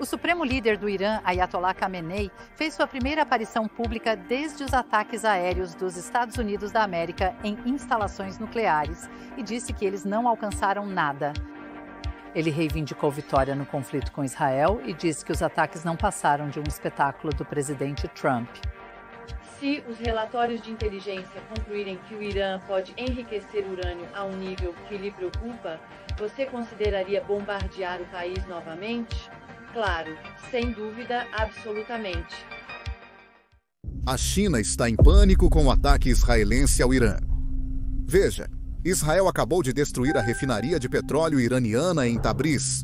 O supremo líder do Irã, Ayatollah Khamenei, fez sua primeira aparição pública desde os ataques aéreos dos Estados Unidos da América em instalações nucleares e disse que eles não alcançaram nada. Ele reivindicou vitória no conflito com Israel e disse que os ataques não passaram de um espetáculo do presidente Trump. Se os relatórios de inteligência concluírem que o Irã pode enriquecer urânio a um nível que lhe preocupa, você consideraria bombardear o país novamente? Claro, sem dúvida, absolutamente. A China está em pânico com o ataque israelense ao Irã. Veja, Israel acabou de destruir a refinaria de petróleo iraniana em Tabriz.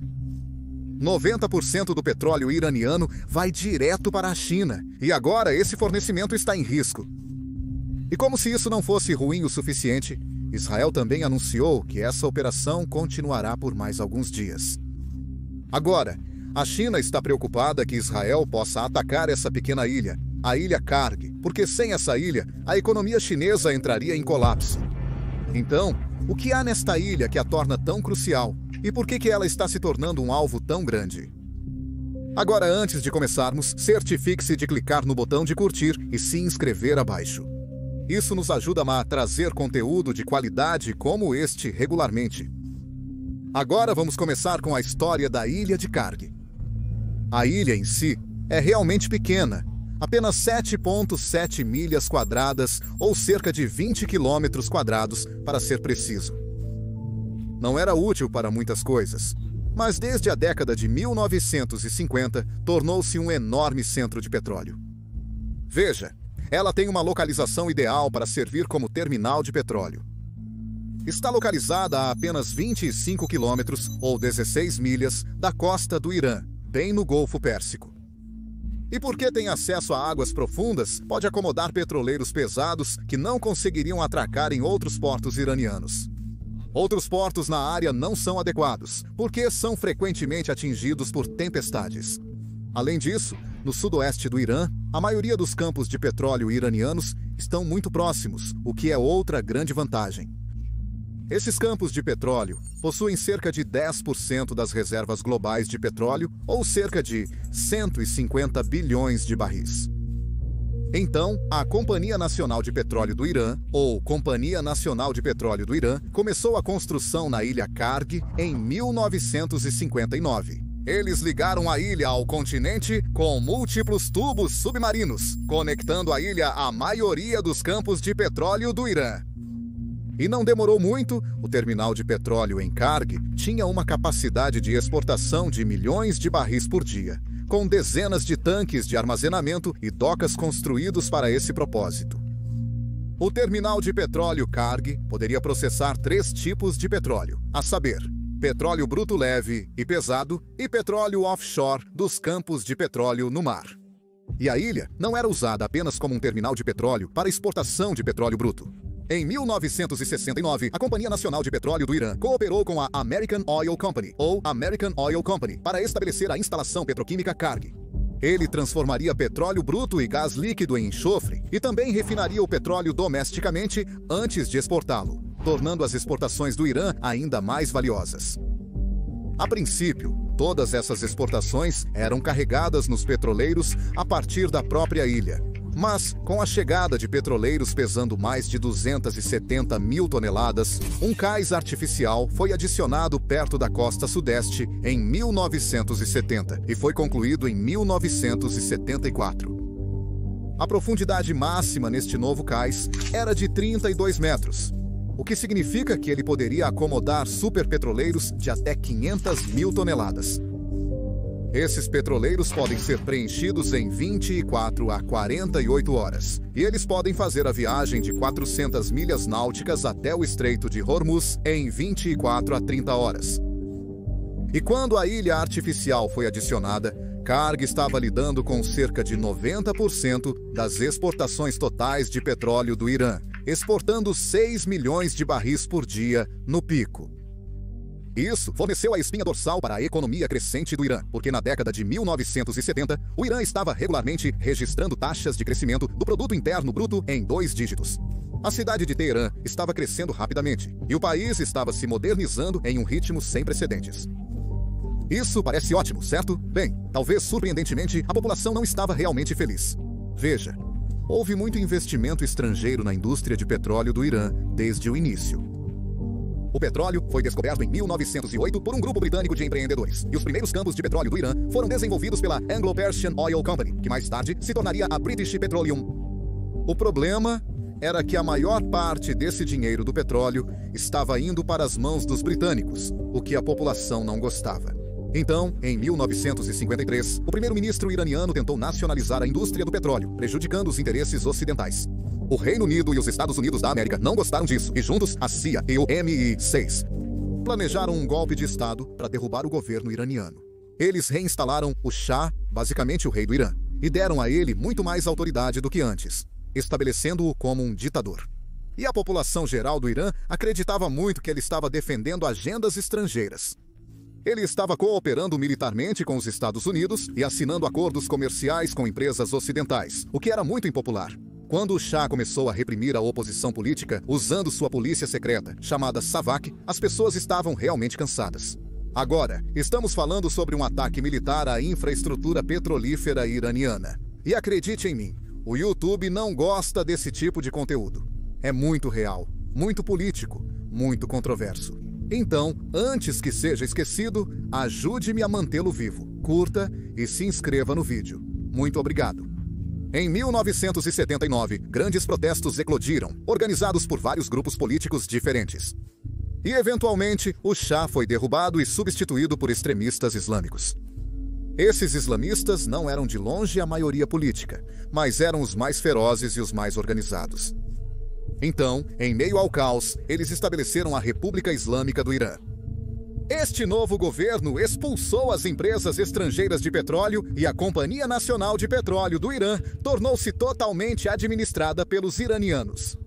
90% do petróleo iraniano vai direto para a China, e agora esse fornecimento está em risco. E como se isso não fosse ruim o suficiente, Israel também anunciou que essa operação continuará por mais alguns dias. Agora, a China está preocupada que Israel possa atacar essa pequena ilha, a Ilha Karg, porque sem essa ilha, a economia chinesa entraria em colapso. Então, o que há nesta ilha que a torna tão crucial? E por que ela está se tornando um alvo tão grande? Agora, antes de começarmos, certifique-se de clicar no botão de curtir e se inscrever abaixo. Isso nos ajuda a trazer conteúdo de qualidade como este regularmente. Agora vamos começar com a história da Ilha de Karg. A ilha em si é realmente pequena, apenas 7,7 milhas quadradas ou cerca de 20 quilômetros quadrados, para ser preciso. Não era útil para muitas coisas, mas desde a década de 1950 tornou-se um enorme centro de petróleo. Veja, ela tem uma localização ideal para servir como terminal de petróleo. Está localizada a apenas 25 quilômetros ou 16 milhas da costa do Irã, bem no Golfo Pérsico. E porque tem acesso a águas profundas, pode acomodar petroleiros pesados que não conseguiriam atracar em outros portos iranianos. Outros portos na área não são adequados, porque são frequentemente atingidos por tempestades. Além disso, no sudoeste do Irã, a maioria dos campos de petróleo iranianos estão muito próximos, o que é outra grande vantagem. Esses campos de petróleo possuem cerca de 10% das reservas globais de petróleo, ou cerca de 150 bilhões de barris. Então, a Companhia Nacional de Petróleo do Irã, ou Companhia Nacional de Petróleo do Irã, começou a construção na Ilha Karg em 1959. Eles ligaram a ilha ao continente com múltiplos tubos submarinos, conectando a ilha à maioria dos campos de petróleo do Irã. E não demorou muito, o terminal de petróleo em Karg tinha uma capacidade de exportação de milhões de barris por dia, com dezenas de tanques de armazenamento e docas construídos para esse propósito. O terminal de petróleo Karg poderia processar 3 tipos de petróleo, a saber, petróleo bruto leve e pesado e petróleo offshore dos campos de petróleo no mar. E a ilha não era usada apenas como um terminal de petróleo para exportação de petróleo bruto. Em 1969, a Companhia Nacional de Petróleo do Irã cooperou com a American Oil Company, ou American Oil Company, para estabelecer a instalação petroquímica Karg. Ele transformaria petróleo bruto e gás líquido em enxofre e também refinaria o petróleo domesticamente antes de exportá-lo, tornando as exportações do Irã ainda mais valiosas. A princípio, todas essas exportações eram carregadas nos petroleiros a partir da própria ilha. Mas, com a chegada de petroleiros pesando mais de 270 mil toneladas, um cais artificial foi adicionado perto da costa sudeste em 1970 e foi concluído em 1974. A profundidade máxima neste novo cais era de 32 metros, o que significa que ele poderia acomodar superpetroleiros de até 500 mil toneladas. Esses petroleiros podem ser preenchidos em 24 a 48 horas, e eles podem fazer a viagem de 400 milhas náuticas até o Estreito de Hormuz em 24 a 30 horas. E quando a ilha artificial foi adicionada, Karg estava lidando com cerca de 90% das exportações totais de petróleo do Irã, exportando 6 milhões de barris por dia no pico. Isso forneceu a espinha dorsal para a economia crescente do Irã, porque na década de 1970, o Irã estava regularmente registrando taxas de crescimento do produto interno bruto em 2 dígitos. A cidade de Teherã estava crescendo rapidamente, e o país estava se modernizando em um ritmo sem precedentes. Isso parece ótimo, certo? Bem, talvez surpreendentemente, a população não estava realmente feliz. Veja, houve muito investimento estrangeiro na indústria de petróleo do Irã desde o início. O petróleo foi descoberto em 1908 por um grupo britânico de empreendedores, e os primeiros campos de petróleo do Irã foram desenvolvidos pela Anglo-Persian Oil Company, que mais tarde se tornaria a British Petroleum. O problema era que a maior parte desse dinheiro do petróleo estava indo para as mãos dos britânicos, o que a população não gostava. Então, em 1953, o primeiro-ministro iraniano tentou nacionalizar a indústria do petróleo, prejudicando os interesses ocidentais. O Reino Unido e os Estados Unidos da América não gostaram disso, e juntos, a CIA e o MI6 planejaram um golpe de Estado para derrubar o governo iraniano. Eles reinstalaram o Shah, basicamente o rei do Irã, e deram a ele muito mais autoridade do que antes, estabelecendo-o como um ditador. E a população geral do Irã acreditava muito que ele estava defendendo agendas estrangeiras. Ele estava cooperando militarmente com os Estados Unidos e assinando acordos comerciais com empresas ocidentais, o que era muito impopular. Quando o Shah começou a reprimir a oposição política usando sua polícia secreta, chamada SAVAK, as pessoas estavam realmente cansadas. Agora, estamos falando sobre um ataque militar à infraestrutura petrolífera iraniana. E acredite em mim, o YouTube não gosta desse tipo de conteúdo. É muito real, muito político, muito controverso. Então, antes que seja esquecido, ajude-me a mantê-lo vivo. Curta e se inscreva no vídeo. Muito obrigado. Em 1979, grandes protestos eclodiram, organizados por vários grupos políticos diferentes. E, eventualmente, o Shah foi derrubado e substituído por extremistas islâmicos. Esses islamistas não eram de longe a maioria política, mas eram os mais ferozes e os mais organizados. Então, em meio ao caos, eles estabeleceram a República Islâmica do Irã. Este novo governo expulsou as empresas estrangeiras de petróleo e a Companhia Nacional de Petróleo do Irã tornou-se totalmente administrada pelos iranianos.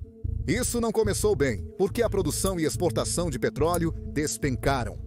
Isso não começou bem, porque a produção e exportação de petróleo despencaram.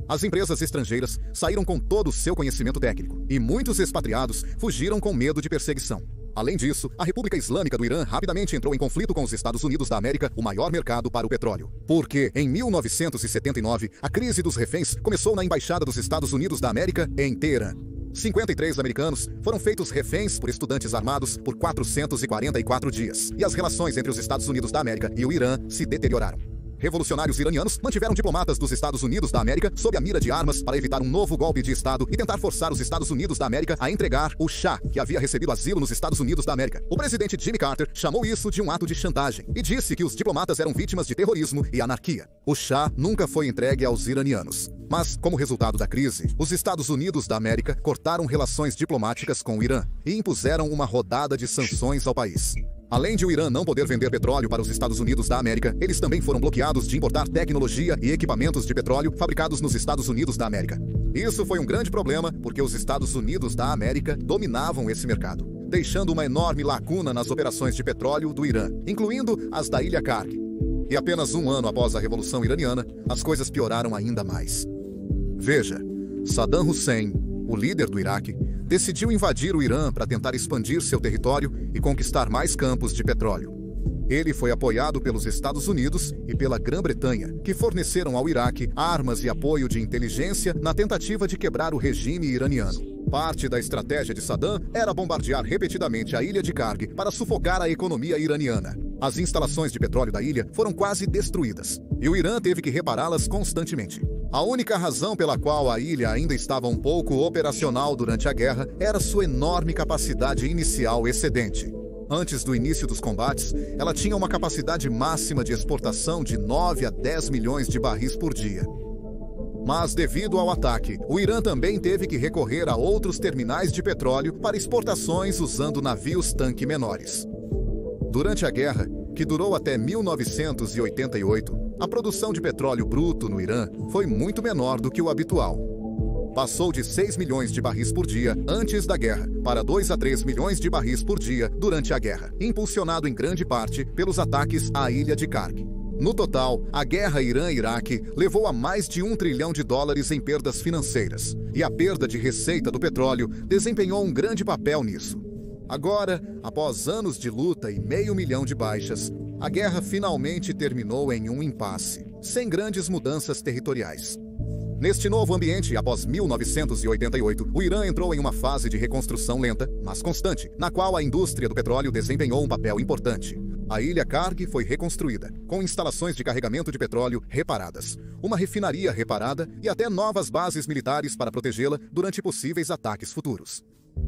As empresas estrangeiras saíram com todo o seu conhecimento técnico, e muitos expatriados fugiram com medo de perseguição. Além disso, a República Islâmica do Irã rapidamente entrou em conflito com os Estados Unidos da América, o maior mercado para o petróleo. Porque, em 1979, a crise dos reféns começou na Embaixada dos Estados Unidos da América, em Teherã. 53 americanos foram feitos reféns por estudantes armados por 444 dias, e as relações entre os Estados Unidos da América e o Irã se deterioraram. Revolucionários iranianos mantiveram diplomatas dos Estados Unidos da América sob a mira de armas para evitar um novo golpe de Estado e tentar forçar os Estados Unidos da América a entregar o Shah, que havia recebido asilo nos Estados Unidos da América. O presidente Jimmy Carter chamou isso de um ato de chantagem e disse que os diplomatas eram vítimas de terrorismo e anarquia. O Shah nunca foi entregue aos iranianos. Mas, como resultado da crise, os Estados Unidos da América cortaram relações diplomáticas com o Irã e impuseram uma rodada de sanções ao país. Além de o Irã não poder vender petróleo para os Estados Unidos da América, eles também foram bloqueados de importar tecnologia e equipamentos de petróleo fabricados nos Estados Unidos da América. Isso foi um grande problema porque os Estados Unidos da América dominavam esse mercado, deixando uma enorme lacuna nas operações de petróleo do Irã, incluindo as da Ilha Karg. E apenas um ano após a Revolução Iraniana, as coisas pioraram ainda mais. Veja, Saddam Hussein, o líder do Iraque, decidiu invadir o Irã para tentar expandir seu território e conquistar mais campos de petróleo. Ele foi apoiado pelos Estados Unidos e pela Grã-Bretanha, que forneceram ao Iraque armas e apoio de inteligência na tentativa de quebrar o regime iraniano. Parte da estratégia de Saddam era bombardear repetidamente a ilha de Karg para sufocar a economia iraniana. As instalações de petróleo da ilha foram quase destruídas, e o Irã teve que repará-las constantemente. A única razão pela qual a ilha ainda estava um pouco operacional durante a guerra era sua enorme capacidade inicial excedente. Antes do início dos combates, ela tinha uma capacidade máxima de exportação de 9 a 10 milhões de barris por dia. Mas, devido ao ataque, o Irã também teve que recorrer a outros terminais de petróleo para exportações usando navios-tanque menores. Durante a guerra, que durou até 1988, a produção de petróleo bruto no Irã foi muito menor do que o habitual. Passou de 6 milhões de barris por dia antes da guerra para 2 a 3 milhões de barris por dia durante a guerra, impulsionado em grande parte pelos ataques à ilha de Karg. No total, a guerra Irã-Iraque levou a mais de $1 trilhão em perdas financeiras, e a perda de receita do petróleo desempenhou um grande papel nisso. Agora, após anos de luta e 500 mil de baixas, a guerra finalmente terminou em um impasse, sem grandes mudanças territoriais. Neste novo ambiente, após 1988, o Irã entrou em uma fase de reconstrução lenta, mas constante, na qual a indústria do petróleo desempenhou um papel importante. A ilha Karg foi reconstruída, com instalações de carregamento de petróleo reparadas, uma refinaria reparada e até novas bases militares para protegê-la durante possíveis ataques futuros.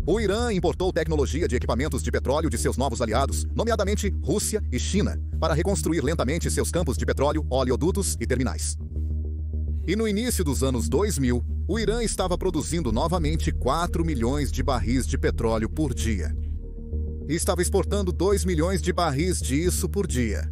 O Irã importou tecnologia de equipamentos de petróleo de seus novos aliados, nomeadamente Rússia e China, para reconstruir lentamente seus campos de petróleo, oleodutos e terminais. E no início dos anos 2000, o Irã estava produzindo novamente 4 milhões de barris de petróleo por dia. E estava exportando 2 milhões de barris disso por dia.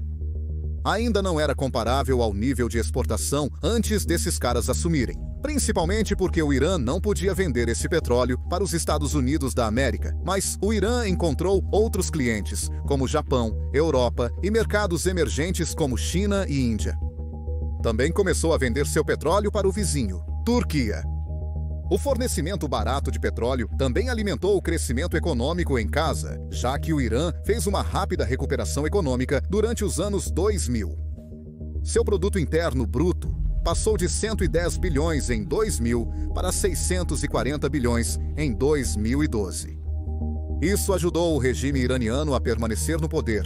Ainda não era comparável ao nível de exportação antes desses caras assumirem, principalmente porque o Irã não podia vender esse petróleo para os Estados Unidos da América, mas o Irã encontrou outros clientes, como Japão, Europa e mercados emergentes como China e Índia. Também começou a vender seu petróleo para o vizinho, Turquia. O fornecimento barato de petróleo também alimentou o crescimento econômico em casa, já que o Irã fez uma rápida recuperação econômica durante os anos 2000. Seu produto interno bruto passou de 110 bilhões em 2000 para 640 bilhões em 2012. Isso ajudou o regime iraniano a permanecer no poder.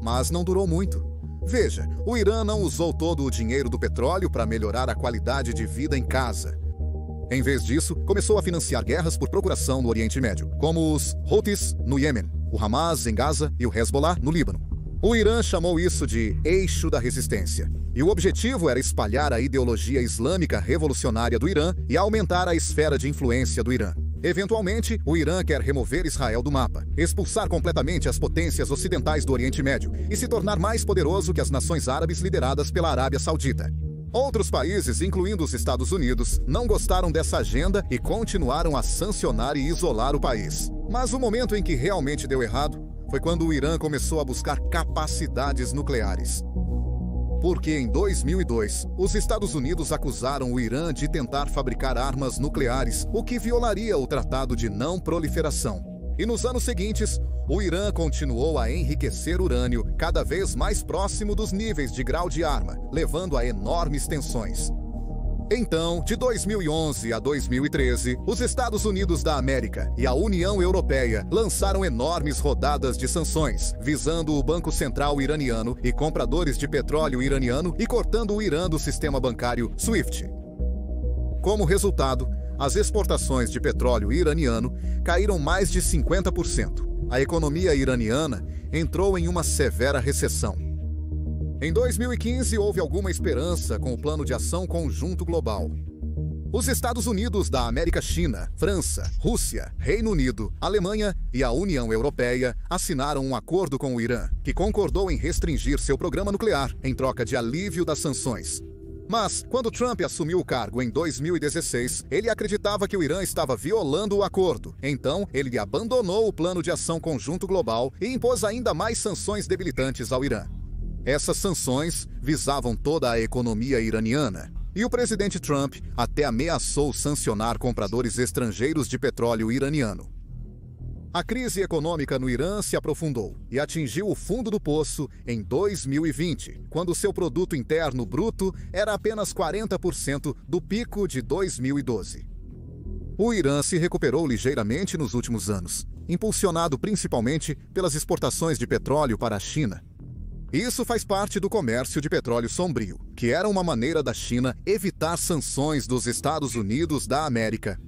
Mas não durou muito. Veja, o Irã não usou todo o dinheiro do petróleo para melhorar a qualidade de vida em casa. Em vez disso, começou a financiar guerras por procuração no Oriente Médio, como os Houthis no Iêmen, o Hamas em Gaza e o Hezbollah no Líbano. O Irã chamou isso de eixo da resistência. E o objetivo era espalhar a ideologia islâmica revolucionária do Irã e aumentar a esfera de influência do Irã. Eventualmente, o Irã quer remover Israel do mapa, expulsar completamente as potências ocidentais do Oriente Médio e se tornar mais poderoso que as nações árabes lideradas pela Arábia Saudita. Outros países, incluindo os Estados Unidos, não gostaram dessa agenda e continuaram a sancionar e isolar o país. Mas o momento em que realmente deu errado foi quando o Irã começou a buscar capacidades nucleares. Porque em 2002, os Estados Unidos acusaram o Irã de tentar fabricar armas nucleares, o que violaria o Tratado de Não Proliferação. E nos anos seguintes, o Irã continuou a enriquecer urânio cada vez mais próximo dos níveis de grau de arma, levando a enormes tensões. Então, de 2011 a 2013, os Estados Unidos da América e a União Europeia lançaram enormes rodadas de sanções, visando o Banco Central iraniano e compradores de petróleo iraniano e cortando o Irã do sistema bancário SWIFT. Como resultado, as exportações de petróleo iraniano caíram mais de 50%. A economia iraniana entrou em uma severa recessão. Em 2015, houve alguma esperança com o Plano de Ação Conjunto Global. Os Estados Unidos da América, China, França, Rússia, Reino Unido, Alemanha e a União Europeia assinaram um acordo com o Irã, que concordou em restringir seu programa nuclear em troca de alívio das sanções. Mas, quando Trump assumiu o cargo em 2016, ele acreditava que o Irã estava violando o acordo. Então, ele abandonou o Plano de Ação Conjunto Global e impôs ainda mais sanções debilitantes ao Irã. Essas sanções visavam toda a economia iraniana. E o presidente Trump até ameaçou sancionar compradores estrangeiros de petróleo iraniano. A crise econômica no Irã se aprofundou e atingiu o fundo do poço em 2020, quando seu produto interno bruto era apenas 40% do pico de 2012. O Irã se recuperou ligeiramente nos últimos anos, impulsionado principalmente pelas exportações de petróleo para a China. Isso faz parte do comércio de petróleo sombrio, que era uma maneira da China evitar sanções dos Estados Unidos da América.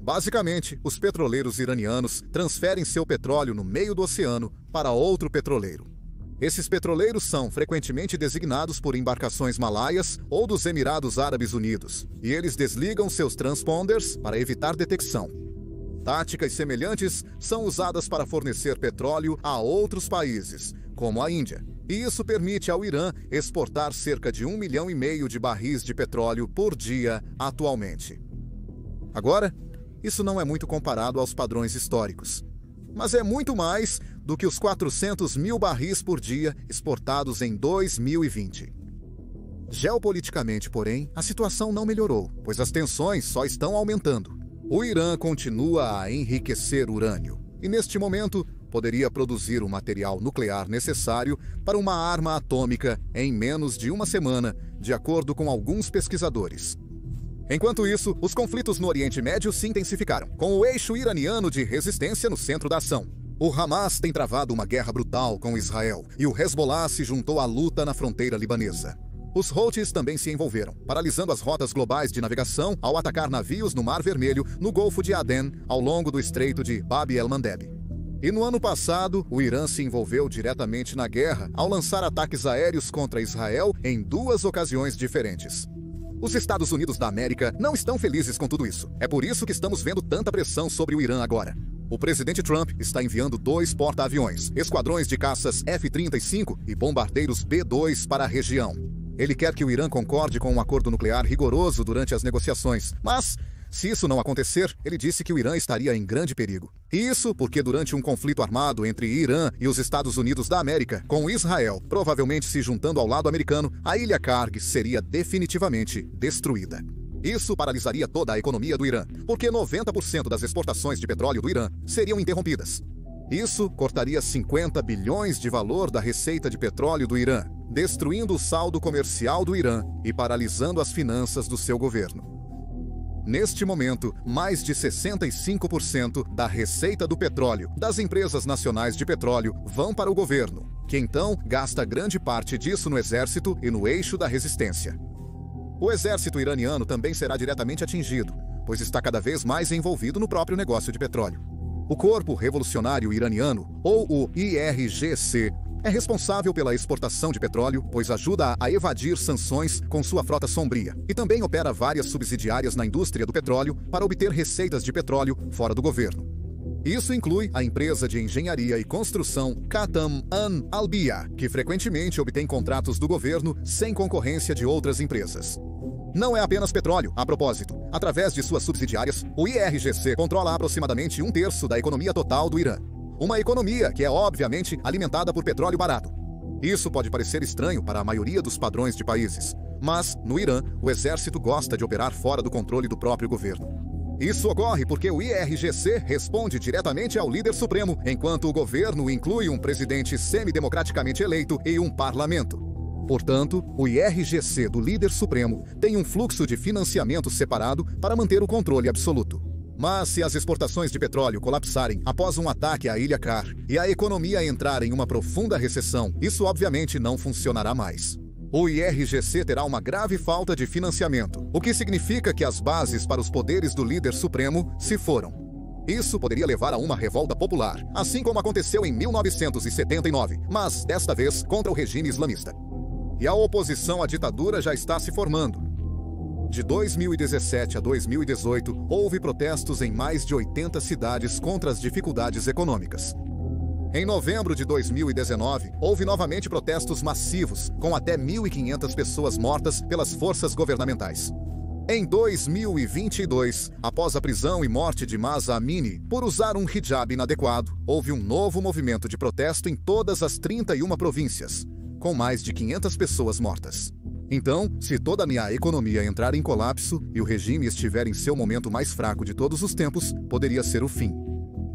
Basicamente, os petroleiros iranianos transferem seu petróleo no meio do oceano para outro petroleiro. Esses petroleiros são frequentemente designados por embarcações malaias ou dos Emirados Árabes Unidos, e eles desligam seus transponders para evitar detecção. Táticas semelhantes são usadas para fornecer petróleo a outros países, como a Índia. E isso permite ao Irã exportar cerca de 1,5 milhão de barris de petróleo por dia atualmente. Agora, isso não é muito comparado aos padrões históricos, mas é muito mais do que os 400 mil barris por dia exportados em 2020. Geopoliticamente, porém, a situação não melhorou, pois as tensões só estão aumentando. O Irã continua a enriquecer urânio, e neste momento poderia produzir o material nuclear necessário para uma arma atômica em menos de uma semana, de acordo com alguns pesquisadores. Enquanto isso, os conflitos no Oriente Médio se intensificaram, com o eixo iraniano de resistência no centro da ação. O Hamas tem travado uma guerra brutal com Israel e o Hezbollah se juntou à luta na fronteira libanesa. Os Houthis também se envolveram, paralisando as rotas globais de navegação ao atacar navios no Mar Vermelho, no Golfo de Aden, ao longo do Estreito de Bab el-Mandeb. E no ano passado, o Irã se envolveu diretamente na guerra ao lançar ataques aéreos contra Israel em 2 ocasiões diferentes. Os Estados Unidos da América não estão felizes com tudo isso. É por isso que estamos vendo tanta pressão sobre o Irã agora. O presidente Trump está enviando 2 porta-aviões, esquadrões de caças F-35 e bombardeiros B-2 para a região. Ele quer que o Irã concorde com um acordo nuclear rigoroso durante as negociações, mas, se isso não acontecer, ele disse que o Irã estaria em grande perigo. Isso porque durante um conflito armado entre Irã e os Estados Unidos da América, com Israel provavelmente se juntando ao lado americano, a ilha Karg seria definitivamente destruída. Isso paralisaria toda a economia do Irã, porque 90% das exportações de petróleo do Irã seriam interrompidas. Isso cortaria 50 bilhões de valor da receita de petróleo do Irã, destruindo o saldo comercial do Irã e paralisando as finanças do seu governo. Neste momento, mais de 65% da receita do petróleo das empresas nacionais de petróleo vão para o governo, que então gasta grande parte disso no exército e no eixo da resistência. O exército iraniano também será diretamente atingido, pois está cada vez mais envolvido no próprio negócio de petróleo. O Corpo Revolucionário Iraniano, ou o IRGC, é responsável pela exportação de petróleo, pois ajuda a evadir sanções com sua frota sombria, e também opera várias subsidiárias na indústria do petróleo para obter receitas de petróleo fora do governo. Isso inclui a empresa de engenharia e construção Khatam Al-Albia, que frequentemente obtém contratos do governo sem concorrência de outras empresas. Não é apenas petróleo, a propósito. Através de suas subsidiárias, o IRGC controla aproximadamente 1/3 da economia total do Irã. Uma economia que é obviamente alimentada por petróleo barato. Isso pode parecer estranho para a maioria dos padrões de países, mas, no Irã, o exército gosta de operar fora do controle do próprio governo. Isso ocorre porque o IRGC responde diretamente ao líder supremo, enquanto o governo inclui um presidente semidemocraticamente eleito e um parlamento. Portanto, o IRGC do líder supremo tem um fluxo de financiamento separado para manter o controle absoluto. Mas se as exportações de petróleo colapsarem após um ataque à ilha Kar e a economia entrar em uma profunda recessão, isso obviamente não funcionará mais. O IRGC terá uma grave falta de financiamento, o que significa que as bases para os poderes do líder supremo se foram. Isso poderia levar a uma revolta popular, assim como aconteceu em 1979, mas desta vez contra o regime islamista. E a oposição à ditadura já está se formando. De 2017 a 2018, houve protestos em mais de 80 cidades contra as dificuldades econômicas. Em novembro de 2019, houve novamente protestos massivos, com até 1.500 pessoas mortas pelas forças governamentais. Em 2022, após a prisão e morte de Mahsa Amini por usar um hijab inadequado, houve um novo movimento de protesto em todas as 31 províncias, com mais de 500 pessoas mortas. Então, se toda a minha economia entrar em colapso e o regime estiver em seu momento mais fraco de todos os tempos, poderia ser o fim.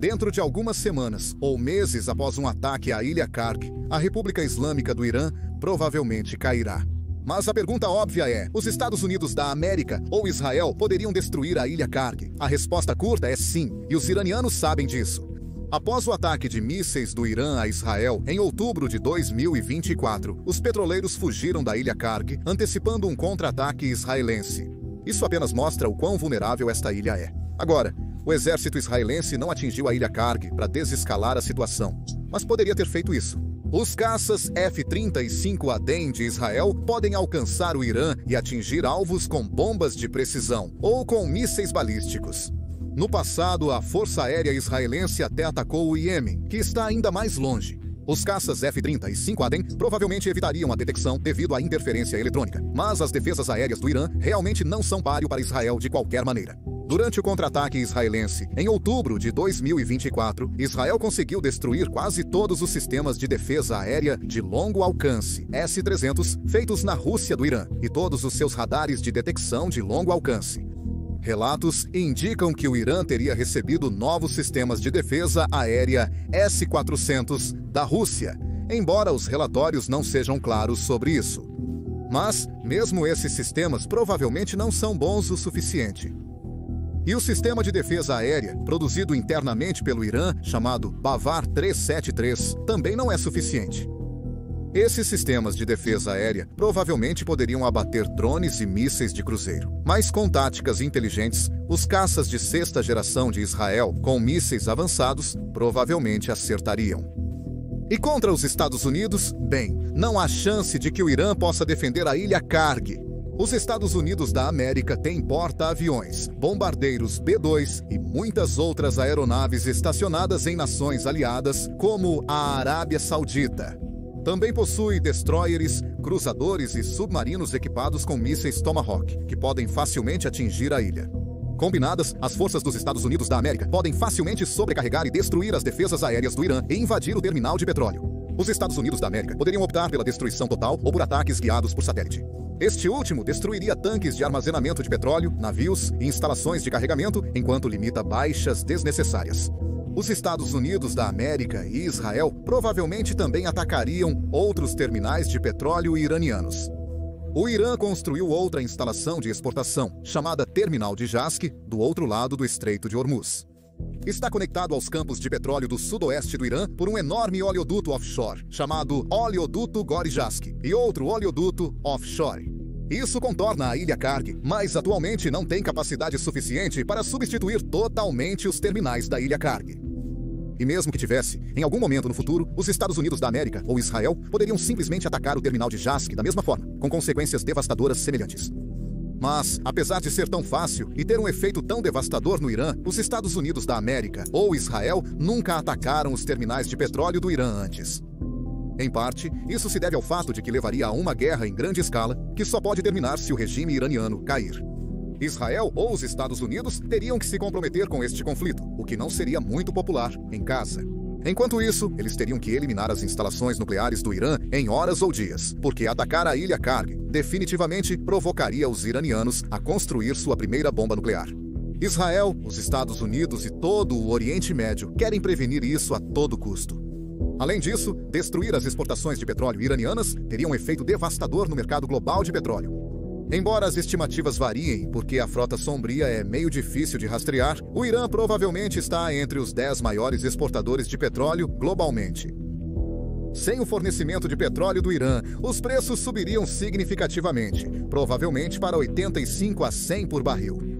Dentro de algumas semanas ou meses após um ataque à ilha Karg, a República Islâmica do Irã provavelmente cairá. Mas a pergunta óbvia é: os Estados Unidos da América ou Israel poderiam destruir a ilha Karg? A resposta curta é sim, e os iranianos sabem disso. Após o ataque de mísseis do Irã a Israel, em outubro de 2024, os petroleiros fugiram da ilha Karg, antecipando um contra-ataque israelense. Isso apenas mostra o quão vulnerável esta ilha é. Agora, o exército israelense não atingiu a ilha Karg para desescalar a situação, mas poderia ter feito isso. Os caças F-35 Aden de Israel podem alcançar o Irã e atingir alvos com bombas de precisão ou com mísseis balísticos. No passado, a Força Aérea Israelense até atacou o Iêmen, que está ainda mais longe. Os caças F-35 Aden provavelmente evitariam a detecção devido à interferência eletrônica, mas as defesas aéreas do Irã realmente não são páreo para Israel de qualquer maneira. Durante o contra-ataque israelense, em outubro de 2024, Israel conseguiu destruir quase todos os sistemas de defesa aérea de longo alcance, S-300, feitos na Rússia do Irã, e todos os seus radares de detecção de longo alcance. Relatos indicam que o Irã teria recebido novos sistemas de defesa aérea S-400 da Rússia, embora os relatórios não sejam claros sobre isso. Mas, mesmo esses sistemas provavelmente não são bons o suficiente. E o sistema de defesa aérea, produzido internamente pelo Irã, chamado Bavar 373, também não é suficiente. Esses sistemas de defesa aérea provavelmente poderiam abater drones e mísseis de cruzeiro. Mas com táticas inteligentes, os caças de sexta geração de Israel, com mísseis avançados, provavelmente acertariam. E contra os Estados Unidos, bem, não há chance de que o Irã possa defender a ilha Karg. Os Estados Unidos da América têm porta-aviões, bombardeiros B-2 e muitas outras aeronaves estacionadas em nações aliadas, como a Arábia Saudita. Também possui destroyers, cruzadores e submarinos equipados com mísseis Tomahawk, que podem facilmente atingir a ilha. Combinadas, as forças dos Estados Unidos da América podem facilmente sobrecarregar e destruir as defesas aéreas do Irã e invadir o terminal de petróleo. Os Estados Unidos da América poderiam optar pela destruição total ou por ataques guiados por satélite. Este último destruiria tanques de armazenamento de petróleo, navios e instalações de carregamento, enquanto limita baixas desnecessárias. Os Estados Unidos da América e Israel provavelmente também atacariam outros terminais de petróleo iranianos. O Irã construiu outra instalação de exportação, chamada Terminal de Jask, do outro lado do Estreito de Hormuz. Está conectado aos campos de petróleo do sudoeste do Irã por um enorme oleoduto offshore, chamado Oleoduto Gori-Jask, e outro oleoduto offshore. Isso contorna a ilha Karg, mas atualmente não tem capacidade suficiente para substituir totalmente os terminais da ilha Karg. E mesmo que tivesse, em algum momento no futuro, os Estados Unidos da América ou Israel poderiam simplesmente atacar o terminal de Jask da mesma forma, com consequências devastadoras semelhantes. Mas, apesar de ser tão fácil e ter um efeito tão devastador no Irã, os Estados Unidos da América ou Israel nunca atacaram os terminais de petróleo do Irã antes. Em parte, isso se deve ao fato de que levaria a uma guerra em grande escala, que só pode terminar se o regime iraniano cair. Israel ou os Estados Unidos teriam que se comprometer com este conflito, o que não seria muito popular em casa. Enquanto isso, eles teriam que eliminar as instalações nucleares do Irã em horas ou dias, porque atacar a ilha Karg definitivamente provocaria os iranianos a construir sua primeira bomba nuclear. Israel, os Estados Unidos e todo o Oriente Médio querem prevenir isso a todo custo. Além disso, destruir as exportações de petróleo iranianas teria um efeito devastador no mercado global de petróleo. Embora as estimativas variem, porque a frota sombria é meio difícil de rastrear, o Irã provavelmente está entre os 10 maiores exportadores de petróleo globalmente. Sem o fornecimento de petróleo do Irã, os preços subiriam significativamente, provavelmente para 85 a 100 por barril.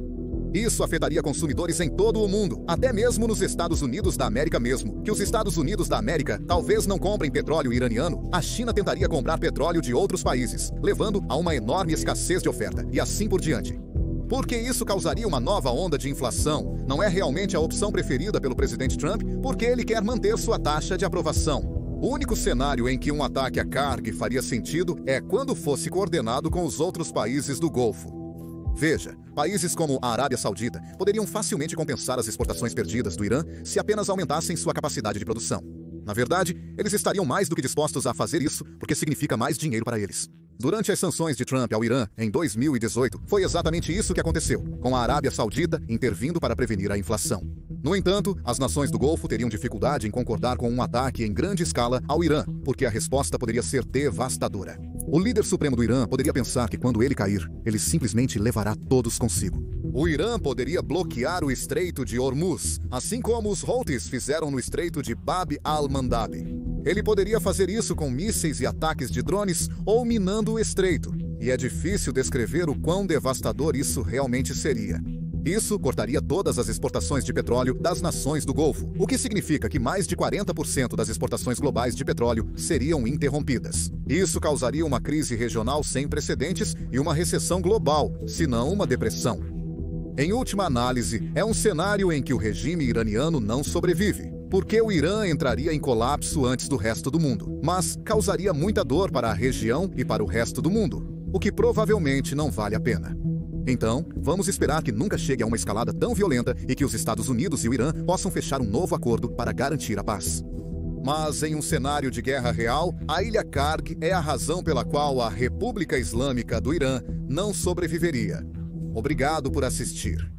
Isso afetaria consumidores em todo o mundo, até mesmo nos Estados Unidos da América mesmo, que os Estados Unidos da América talvez não comprem petróleo iraniano, a China tentaria comprar petróleo de outros países, levando a uma enorme escassez de oferta, e assim por diante. Porque isso causaria uma nova onda de inflação, não é realmente a opção preferida pelo presidente Trump, porque ele quer manter sua taxa de aprovação. O único cenário em que um ataque a Karg faria sentido é quando fosse coordenado com os outros países do Golfo. Veja, países como a Arábia Saudita poderiam facilmente compensar as exportações perdidas do Irã se apenas aumentassem sua capacidade de produção. Na verdade, eles estariam mais do que dispostos a fazer isso porque significa mais dinheiro para eles. Durante as sanções de Trump ao Irã, em 2018, foi exatamente isso que aconteceu, com a Arábia Saudita intervindo para prevenir a inflação. No entanto, as nações do Golfo teriam dificuldade em concordar com um ataque em grande escala ao Irã, porque a resposta poderia ser devastadora. O líder supremo do Irã poderia pensar que quando ele cair, ele simplesmente levará todos consigo. O Irã poderia bloquear o Estreito de Hormuz, assim como os Houthis fizeram no Estreito de Bab al-Mandab. Ele poderia fazer isso com mísseis e ataques de drones ou minando o estreito, e é difícil descrever o quão devastador isso realmente seria. Isso cortaria todas as exportações de petróleo das nações do Golfo, o que significa que mais de 40% das exportações globais de petróleo seriam interrompidas. Isso causaria uma crise regional sem precedentes e uma recessão global, se não uma depressão. Em última análise, é um cenário em que o regime iraniano não sobrevive, porque o Irã entraria em colapso antes do resto do mundo, mas causaria muita dor para a região e para o resto do mundo, o que provavelmente não vale a pena. Então, vamos esperar que nunca chegue a uma escalada tão violenta e que os Estados Unidos e o Irã possam fechar um novo acordo para garantir a paz. Mas em um cenário de guerra real, a ilha Karg é a razão pela qual a República Islâmica do Irã não sobreviveria. Obrigado por assistir.